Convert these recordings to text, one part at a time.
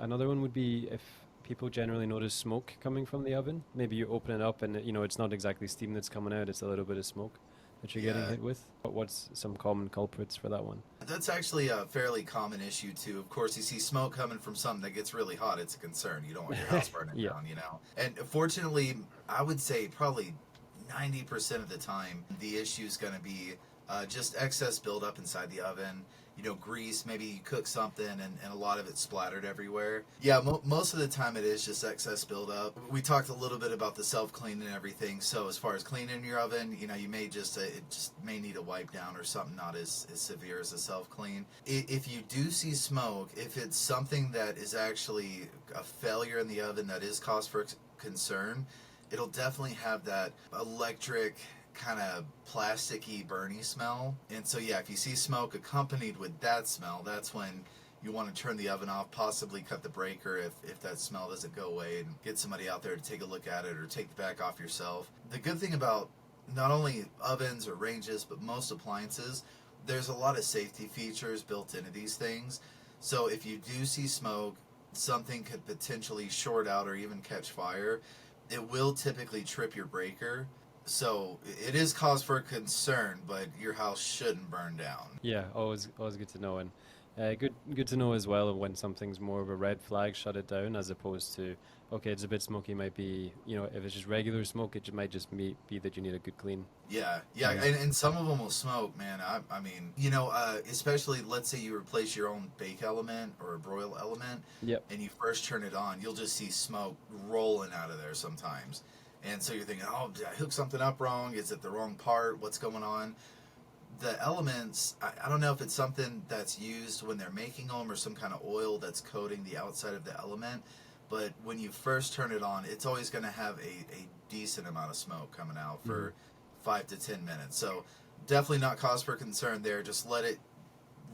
Another one would be if people generally notice smoke coming from the oven. Maybe you open it up and it's not exactly steam that's coming out, it's a little bit of smoke that you're getting Yeah, hit with. But what's some common culprits for that one? that's actually a fairly common issue too. Of course, you see smoke coming from something that gets really hot, it's a concern. You don't want your house burning Yeah. down, you know. And fortunately, I would say probably 90% of the time, the issue is going to be just excess buildup inside the oven. You know, grease, maybe you cook something and a lot of it splattered everywhere. Yeah, most of the time it is just excess buildup. We talked a little bit about the self-clean and everything. So as far as cleaning your oven, you know, you may just, it just may need a wipe down or something not as severe as a self-clean. If you do see smoke, if it's something that is actually a failure in the oven that is cause for concern, it'll definitely have that electric kind of plasticky burny smell. And so yeah, if you see smoke accompanied with that smell, that's when you want to turn the oven off, possibly cut the breaker if that smell doesn't go away, and get somebody out there to take a look at it or take the back off yourself. The good thing about not only ovens or ranges but most appliances, there's a lot of safety features built into these things. So if you do see smoke, something could potentially short out or even catch fire. It will typically trip your breaker, so it is cause for concern, but your house shouldn't burn down. Yeah, always good to know, and good to know as well when something's more of a red flag, shut it down, as opposed to okay, it's a bit smoky, might be if it's just regular smoke, might just be that you need a good clean. Yeah, yeah, Um, and some of them will smoke, man. I mean, especially let's say you replace your own bake element or a broil element, yep. and you first turn it on, you'll just see smoke rolling out of there sometimes. And so you're thinking, oh, did I hook something up wrong? Is it the wrong part? What's going on? The elements, I don't know if it's something that's used when they're making them or some kind of oil that's coating the outside of the element, but when you first turn it on, it's always going to have a decent amount of smoke coming out Hmm. for 5 to 10 minutes. So definitely not cause for concern there. Just let it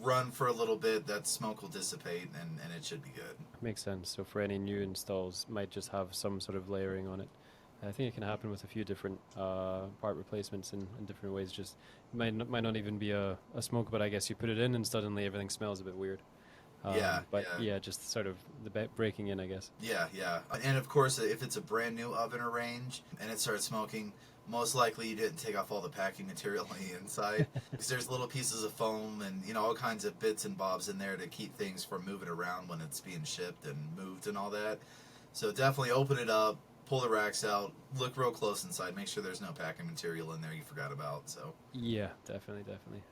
run for a little bit. That smoke will dissipate, and it should be good. Makes sense. So for any new installs, might just have some sort of layering on it. I think it can happen with a few different part replacements in different ways. Just might not even be a smoke, but I guess you put it in and suddenly everything smells a bit weird. Yeah, But yeah. yeah, just sort of the breaking in, I guess. Yeah, yeah. And of course, if it's a brand new oven or range and it starts smoking, most likely you didn't take off all the packing material on the inside, because there's little pieces of foam and all kinds of bits and bobs in there to keep things from moving around when it's being shipped and moved and all that. So definitely open it up, pull the racks out, look real close inside, make sure there's no packing material in there you forgot about. So Yeah, definitely, definitely.